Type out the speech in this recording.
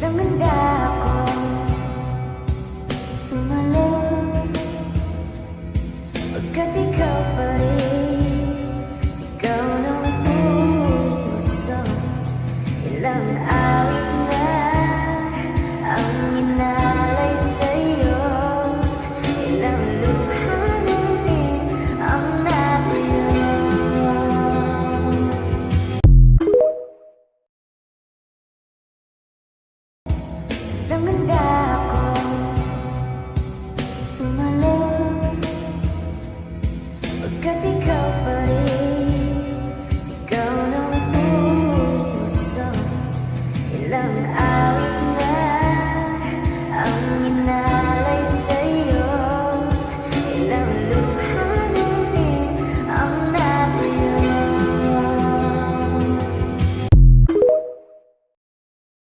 Langanda ako sumalang pagkat ikaw pa rin sigaw ng puso. Ilang awit na ang inalay sa'yo, ilang luha na rin ang nabiyo. Langanda ako sumalang pagkat ikaw pa rin sigaw ng puso. Ilang